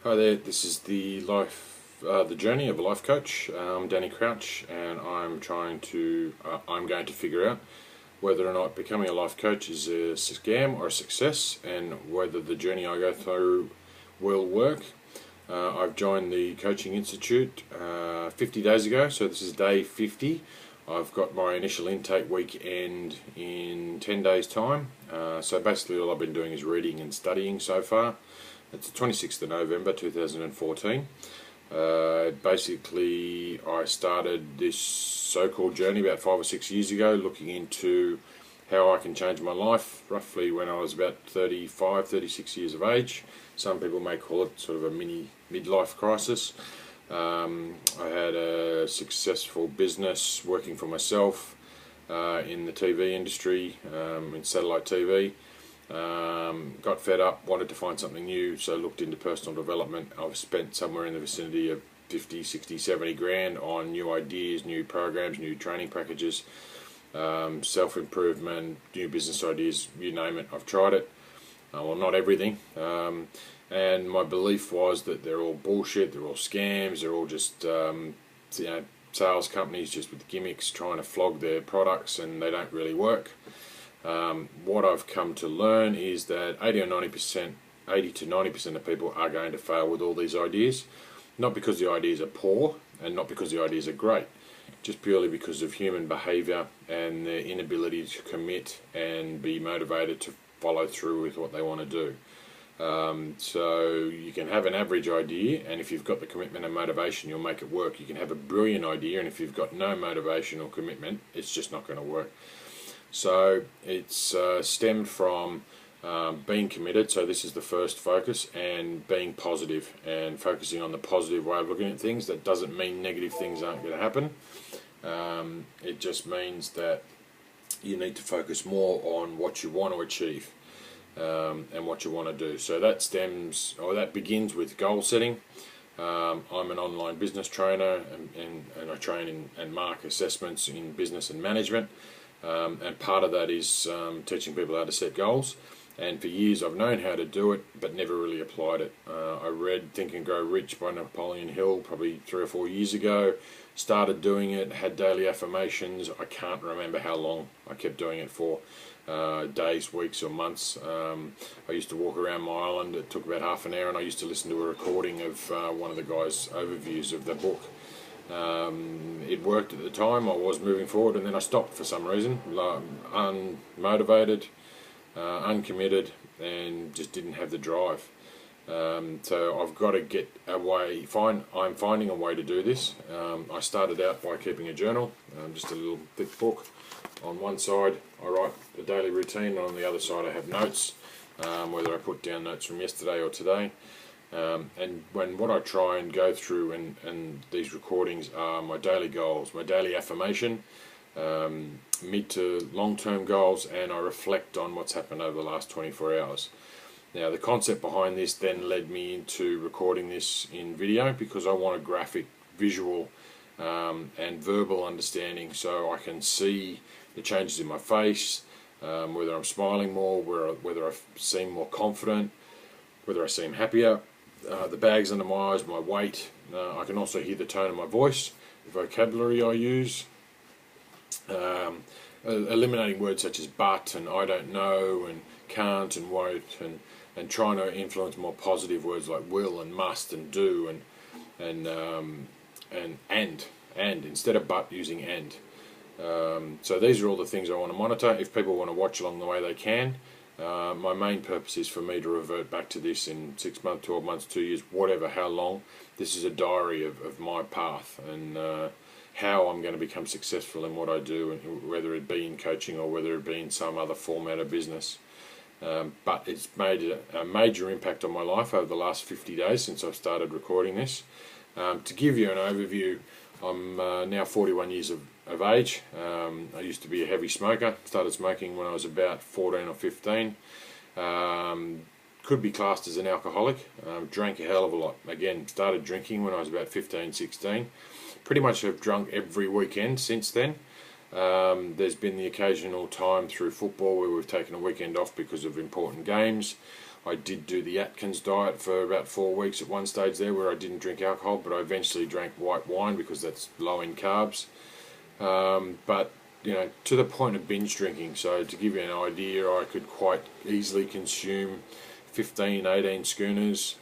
Hi there, this is the journey of a life coach. I'm Danny Crouch, and I'm going to figure out whether or not becoming a life coach is a scam or a success, and whether the journey I go through will work. I've joined the Coaching Institute 50 days ago, so this is day 50. I've got my initial intake weekend in 10 days time, so basically all I've been doing is reading and studying so far. It's the 26th of November 2014. Basically, I started this so-called journey about 5 or 6 years ago, looking into how I can change my life, roughly when I was about 35, 36 years of age. Some people may call it sort of a mini midlife crisis. I had a successful business working for myself in the TV industry, in satellite TV. Got fed up, wanted to find something new, so looked into personal development. I've spent somewhere in the vicinity of 50, 60, 70 grand on new ideas, new programs, new training packages, self-improvement, new business ideas, you name it, I've tried it. Well, not everything. And my belief was that they're all bullshit, they're all scams, they're all just sales companies just with gimmicks trying to flog their products, and they don't really work. What I've come to learn is that 80 to 90% of people are going to fail with all these ideas, not because the ideas are poor and not because the ideas are great, just purely because of human behaviour and their inability to commit and be motivated to follow through with what they want to do. So you can have an average idea, and if you've got the commitment and motivation, you'll make it work. You can have a brilliant idea, and if you've got no motivation or commitment, it's just not going to work. So it's stemmed from being committed, so this is the first focus, and being positive and focusing on the positive way of looking at things. That doesn't mean negative things aren't going to happen. It just means that you need to focus more on what you want to achieve and what you want to do. So that begins with goal setting. I'm an online business trainer, and I train and mark assessments in business and management. And part of that is teaching people how to set goals. And for years I've known how to do it, but never really applied it. I read Think and Grow Rich by Napoleon Hill probably 3 or 4 years ago, started doing it, had daily affirmations. I can't remember how long I kept doing it for, days, weeks or months. I used to walk around my island. It took about half an hour, and I used to listen to a recording of one of the guys' overviews of the book. It worked at the time. I was moving forward, and then I stopped for some reason, unmotivated, uncommitted, and just didn't have the drive. So I've got to get a way. I'm finding a way to do this. I started out by keeping a journal, just a little thick book. On one side I write the daily routine, and on the other side I have notes, whether I put down notes from yesterday or today. And what I try and go through and these recordings are my daily goals, my daily affirmation, mid to long-term goals, and I reflect on what's happened over the last 24 hours. Now, the concept behind this then led me into recording this in video, because I want a graphic, visual, and verbal understanding, so I can see the changes in my face, whether I'm smiling more, whether I seem more confident, whether I seem happier, the bags under my eyes, my weight. I can also hear the tone of my voice, the vocabulary I use, eliminating words such as but and I don't know and can't and won't, and trying to influence more positive words like will and must and do and instead of but, using and. So these are all the things I want to monitor. If people want to watch along the way, they can. My main purpose is for me to revert back to this in 6 months, 12 months, 2 years, whatever, how long. This is a diary of my path and how I'm going to become successful in what I do, and whether it be in coaching or whether it be in some other format of business. But it's made a major impact on my life over the last 50 days since I've started recording this. To give you an overview, I'm now 41 years of age. I used to be a heavy smoker. Started smoking when I was about 14 or 15. Could be classed as an alcoholic. Drank a hell of a lot. Again, started drinking when I was about 15, 16. Pretty much have drunk every weekend since then. There's been the occasional time through football where we've taken a weekend off because of important games. I did do the Atkins diet for about 4 weeks at one stage there, where I didn't drink alcohol, but I eventually drank white wine because that's low in carbs. But to the point of binge drinking. So to give you an idea, I could quite easily consume 15, 18 schooners.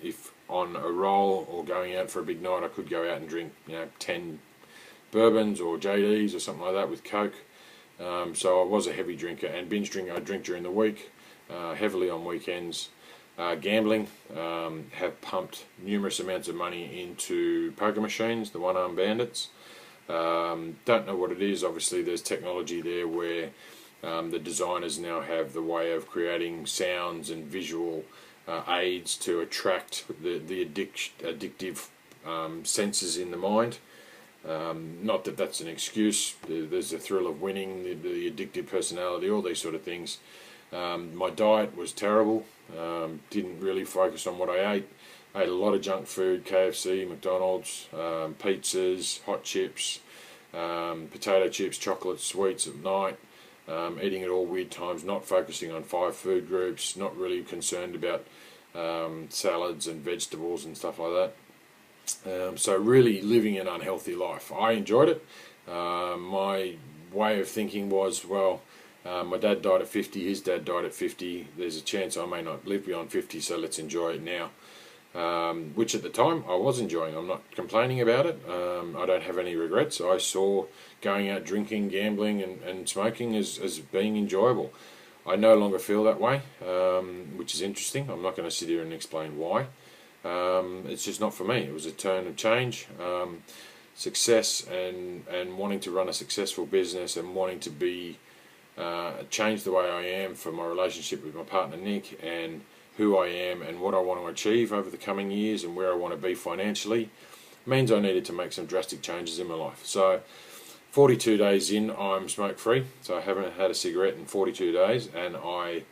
If on a roll or going out for a big night, I could go out and drink 10 bourbons or JDs or something like that with Coke. So I was a heavy drinker, and binge drinking I drink during the week, heavily on weekends. Gambling, have pumped numerous amounts of money into poker machines, the one-armed bandits. Don't know what it is. Obviously there's technology there where the designers now have the way of creating sounds and visual aids to attract the addictive senses in the mind. Not that that's an excuse. There's the thrill of winning, the addictive personality, all these sort of things. My diet was terrible. Didn't really focus on what I ate. I ate a lot of junk food, KFC, McDonald's, pizzas, hot chips, potato chips, chocolate, sweets at night, eating at all weird times, not focusing on 5 food groups, not really concerned about salads and vegetables and stuff like that. So really living an unhealthy life. I enjoyed it. My way of thinking was, well, my dad died at 50, his dad died at 50, there's a chance I may not live beyond 50, so let's enjoy it now. Which at the time I was enjoying. I'm not complaining about it. I don't have any regrets. I saw going out drinking, gambling and smoking as being enjoyable. I no longer feel that way, which is interesting. I'm not going to sit here and explain why. It's just not for me. It was a turn of change. Success and wanting to run a successful business and wanting to be change the way I am for my relationship with my partner Nick, and who I am and what I want to achieve over the coming years and where I want to be financially, means I needed to make some drastic changes in my life. So 42 days in, I'm smoke free, so I haven't had a cigarette in 42 days, and I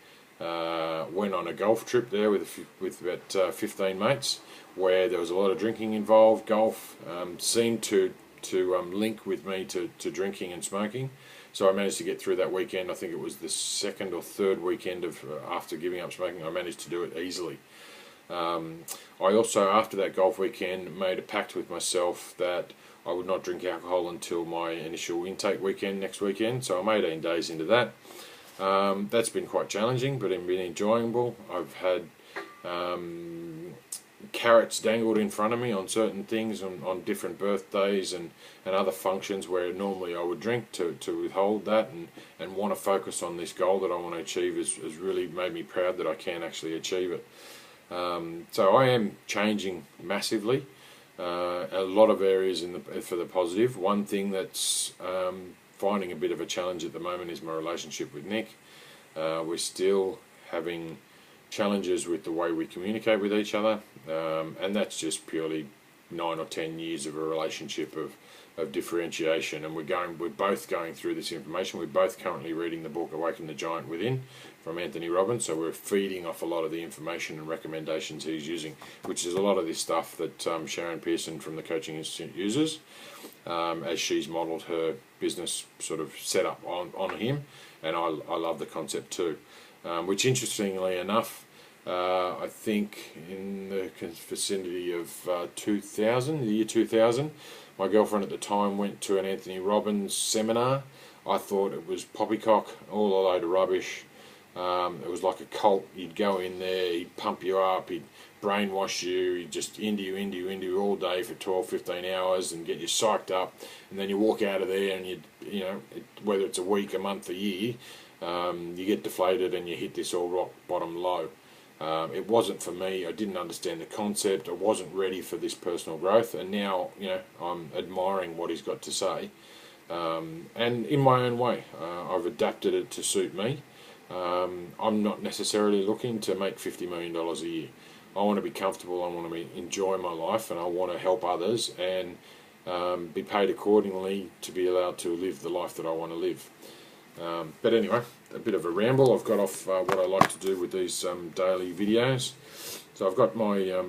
went on a golf trip there with about 15 mates, where there was a lot of drinking involved. Golf seemed to link with me to drinking and smoking. So I managed to get through that weekend. I think it was the second or third weekend of after giving up smoking. I managed to do it easily. I also, after that golf weekend, made a pact with myself that I would not drink alcohol until my initial intake weekend next weekend. So I'm 18 days into that. That's been quite challenging, but it's been enjoyable. I've had carrots dangled in front of me on certain things on different birthdays and other functions where normally I would drink, to withhold that and want to focus on this goal that I want to achieve has really made me proud that I can actually achieve it. So I am changing massively, a lot of areas for the positive. One thing that's finding a bit of a challenge at the moment is my relationship with Nick. We're still having challenges with the way we communicate with each other, and that's just purely 9 or 10 years of a relationship of differentiation, and we're both going through this information. We're both currently reading the book Awaken the Giant Within from Anthony Robbins, so we're feeding off a lot of the information and recommendations he's using, which is a lot of this stuff that Sharon Pearson from the Coaching Institute uses, as she's modelled her business sort of set up on him, and I love the concept too. Which, interestingly enough, I think in the vicinity of the year 2000, my girlfriend at the time went to an Anthony Robbins seminar. I thought it was poppycock, all a load of rubbish. It was like a cult. You'd go in there, he'd pump you up, he'd brainwash you, he'd just into you all day for 12, 15 hours and get you psyched up, and then you walk out of there and whether it's a week, a month, a year, you get deflated and you hit this all rock bottom low. It wasn't for me. I didn't understand the concept. I wasn't ready for this personal growth, and now I'm admiring what he's got to say, and in my own way I've adapted it to suit me. I'm not necessarily looking to make $50 million a year. I want to be comfortable, I want to enjoy my life, and I want to help others and be paid accordingly to be allowed to live the life that I want to live. But anyway, a bit of a ramble. I've got off what I like to do with these daily videos. So I've got my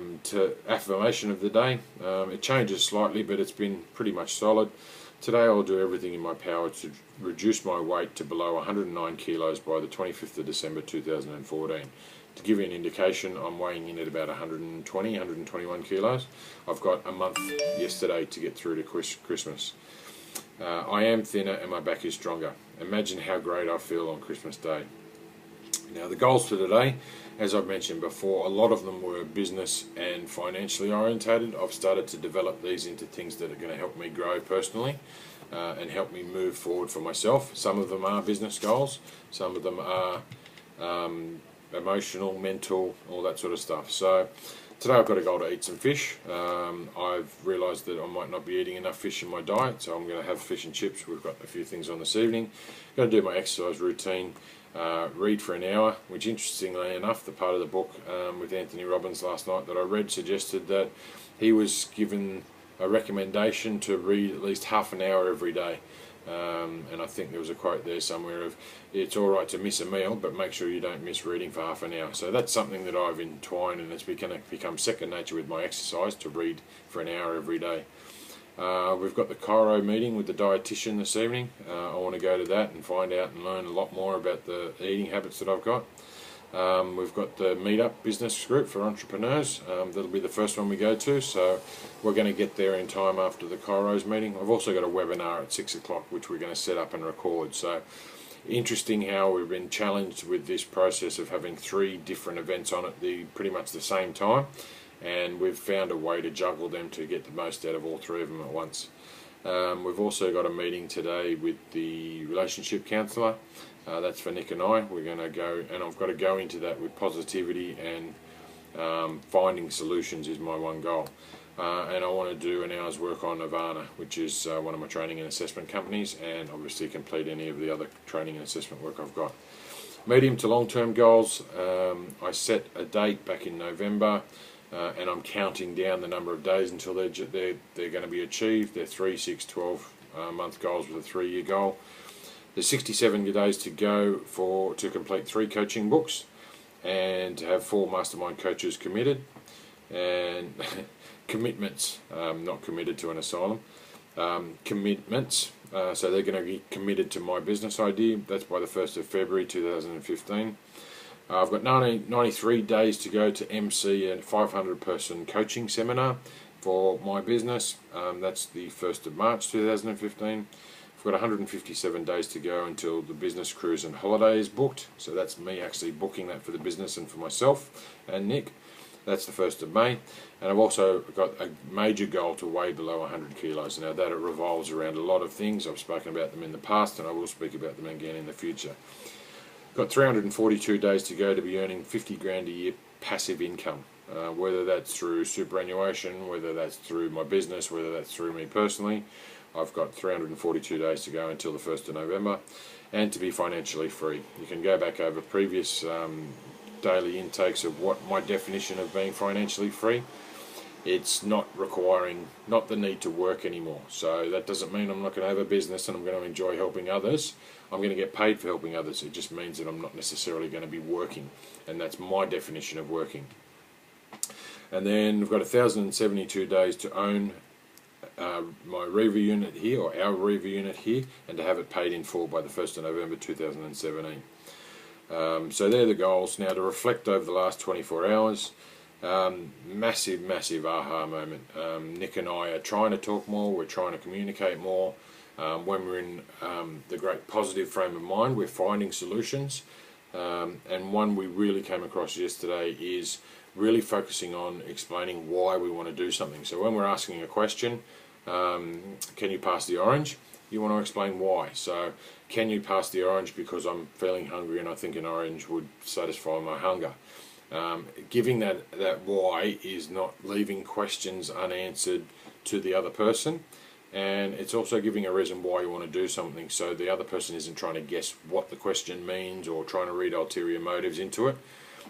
affirmation of the day. It changes slightly, but it's been pretty much solid. Today I'll do everything in my power to reduce my weight to below 109 kilos by the 25th of December 2014. To give you an indication, I'm weighing in at about 120, 121 kilos. I've got a month yesterday to get through to Christmas. I am thinner and my back is stronger. Imagine how great I feel on Christmas Day. Now the goals for today, as I've mentioned before, a lot of them were business and financially orientated. I've started to develop these into things that are going to help me grow personally and help me move forward for myself. Some of them are business goals, some of them are emotional, mental, all that sort of stuff. So today I've got a goal to eat some fish. I've realised that I might not be eating enough fish in my diet, so I'm going to have fish and chips. We've got a few things on this evening. Going to do my exercise routine, read for an hour, which interestingly enough, the part of the book with Anthony Robbins last night that I read suggested that he was given a recommendation to read at least half an hour every day. And I think there was a quote there somewhere of, it's all right to miss a meal, but make sure you don't miss reading for half an hour. So that's something that I've entwined, and it's become second nature with my exercise to read for an hour every day. We've got the chiro meeting with the dietitian this evening. I want to go to that and find out and learn a lot more about the eating habits that I've got. We've got the meetup business group for entrepreneurs. That'll be the first one we go to, so we're going to get there in time after the chiros meeting. I've also got a webinar at 6 o'clock which we're going to set up and record. So interesting how we've been challenged with this process of having 3 different events on at pretty much the same time, and we've found a way to juggle them to get the most out of all 3 of them at once. We've also got a meeting today with the relationship counsellor. That's for Nick and I. We're going to go, and I've got to go into that with positivity and finding solutions is my one goal. And I want to do an hour's work on Nirvana, which is one of my training and assessment companies, and obviously complete any of the other training and assessment work I've got. Medium to long-term goals, I set a date back in November, and I'm counting down the number of days until they're going to be achieved. They're 3, 6, 12 month goals with a 3-year goal. There's 67 days to go to complete 3 coaching books and to have 4 mastermind coaches committed, and commitments, not committed to an asylum, commitments, so they're going to be committed to my business idea. That's by the 1st of February 2015. I've got 93 days to go to MC a 500 person coaching seminar for my business. That's the 1st of March 2015. I've got 157 days to go until the business cruise and holiday is booked. So that's me actually booking that for the business and for myself and Nick. That's the 1st of May. And I've also got a major goal to weigh below 100 kilos. Now that it revolves around a lot of things. I've spoken about them in the past, and I will speak about them again in the future. Got 342 days to go to be earning 50 grand a year passive income. Whether that's through superannuation, whether that's through my business, whether that's through me personally. I've got 342 days to go until the 1st of November, and to be financially free. You can go back over previous daily intakes of what my definition of being financially free. It's not the need to work anymore. So that doesn't mean I'm not going to have a business and I'm going to enjoy helping others. I'm going to get paid for helping others. It just means that I'm not necessarily going to be working, and that's my definition of working. And then we've got 1,072 days to own my Riva unit here, or our Riva unit here, and to have it paid in full by the 1st of November 2017. So they're the goals. Now to reflect over the last 24 hours, massive aha moment. Nick and I are trying to talk more, we're trying to communicate more. When we're in the great positive frame of mind, we're finding solutions. And one we really came across yesterday is really focusing on explaining why we want to do something. So when we're asking a question, can you pass the orange? You want to explain why. So can you pass the orange because I'm feeling hungry and I think an orange would satisfy my hunger? Giving that why is not leaving questions unanswered to the other person, and it's also giving a reason why you want to do something, so the other person isn't trying to guess what the question means or trying to read ulterior motives into it.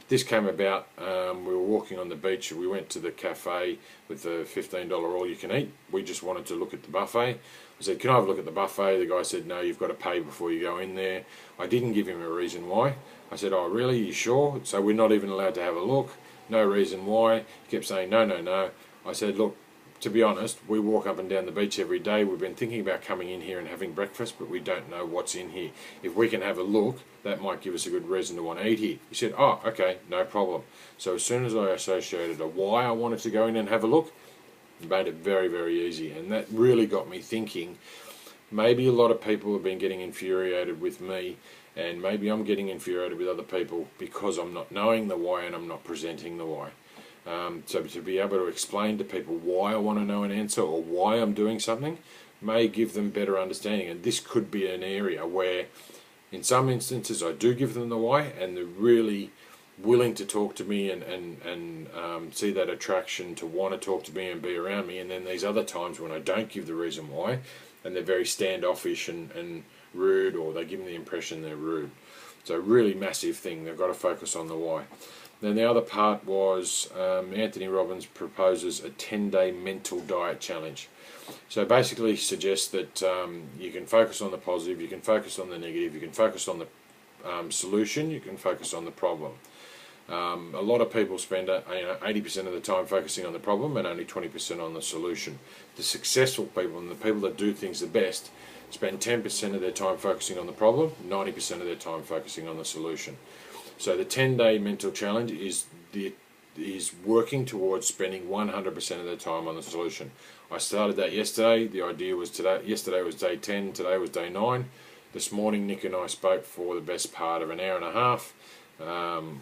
This came about, we were walking on the beach, we went to the cafe with the $15 all you can eat. We just wanted to look at the buffet. I said, can I have a look at the buffet? The guy said, no, you've got to pay before you go in there. I didn't give him a reason why. I said, oh really, you sure? So we're not even allowed to have a look? No reason why. He kept saying, no. I said, look, to be honest, we walk up and down the beach every day. We've been thinking about coming in here and having breakfast, but we don't know what's in here. If we can have a look, that might give us a good reason to want to eat here. He said, oh, okay, no problem. So as soon as I associated a why I wanted to go in and have a look, it made it very, very easy. And that really got me thinking, maybe a lot of people have been getting infuriated with me, and maybe I'm getting infuriated with other people because I'm not knowing the why and I'm not presenting the why. So to be able to explain to people why I want to know an answer or why I'm doing something may give them better understanding. And this could be an area where in some instances I do give them the why and they're really willing to talk to me and see that attraction to want to talk to me and be around me. And then these other times when I don't give the reason why and they're very standoffish and rude, or they give me the impression they're rude. So really massive thing, they've got to focus on the why. Then the other part was Anthony Robbins proposes a 10-day mental diet challenge. So basically suggests that you can focus on the positive, you can focus on the negative, you can focus on the solution, you can focus on the problem. A lot of people spend 80% of the time focusing on the problem and only 20% on the solution. The successful people and the people that do things the best spend 10% of their time focusing on the problem, 90% of their time focusing on the solution. So the 10-day mental challenge is working towards spending 100% of the time on the solution. I started that yesterday. The idea was today. Yesterday was day 10. Today was day 9. This morning, Nick and I spoke for the best part of an hour and a half.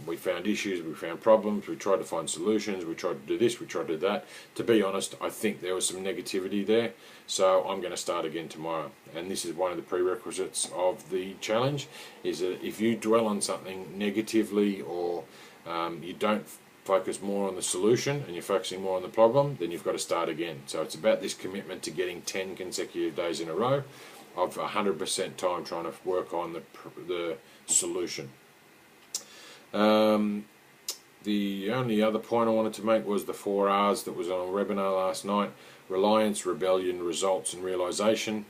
We found issues, we found problems, we tried to find solutions, we tried to do this, we tried to do that. To be honest, I think there was some negativity there, so I'm going to start again tomorrow. And this is one of the prerequisites of the challenge, is that if you dwell on something negatively or you don't focus more on the solution and you're focusing more on the problem, then you've got to start again. So it's about this commitment to getting 10 consecutive days in a row of 100% time trying to work on the solution. The only other point I wanted to make was the 4 R's that was on a webinar last night: reliance, rebellion, results and realization.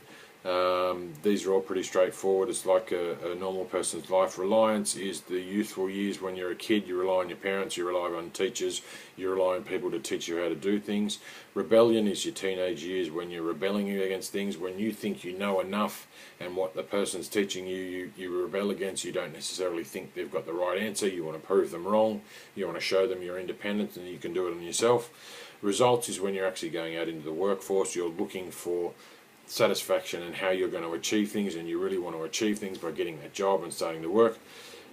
These are all pretty straightforward. It's like a normal person's life. Reliance is the youthful years when you're a kid. You rely on your parents, you rely on teachers, you rely on people to teach you how to do things. Rebellion is your teenage years when you're rebelling against things, when you think you know enough and what the person's teaching you, you rebel against. You don't necessarily think they've got the right answer. You want to prove them wrong. You want to show them you're independent and you can do it on yourself. Results is when you're actually going out into the workforce. You're looking for satisfaction and how you're going to achieve things, and you really want to achieve things by getting that job and starting to work.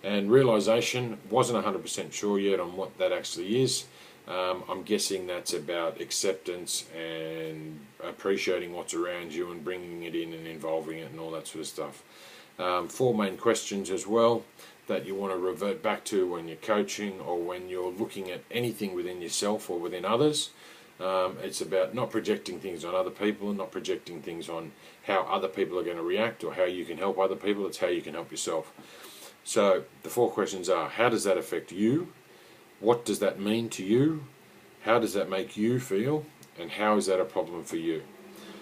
And realization, wasn't 100% sure yet on what that actually is. I'm guessing that's about acceptance and appreciating what's around you and bringing it in and involving it and all that sort of stuff. 4 main questions as well that you want to revert back to when you're coaching or when you're looking at anything within yourself or within others. It's about not projecting things on other people and not projecting things on how other people are going to react or how you can help other people. It's how you can help yourself. So the 4 questions are: how does that affect you? What does that mean to you? How does that make you feel? And how is that a problem for you?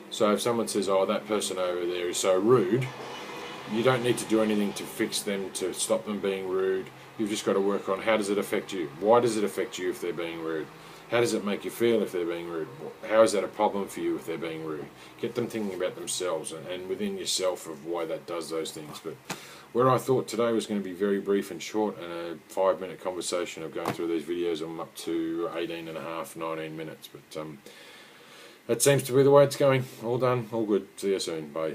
So if someone says, oh, that person over there is so rude, you don't need to do anything to fix them, to stop them being rude. You've just got to work on how does it affect you? Why does it affect you if they're being rude? How does it make you feel if they're being rude? How is that a problem for you if they're being rude? Get them thinking about themselves and within yourself of why that does those things. But where I thought today was going to be very brief and short and a 5-minute conversation of going through these videos, I'm up to 18 and a half, 19 minutes. But that seems to be the way it's going. All done, all good. See you soon. Bye.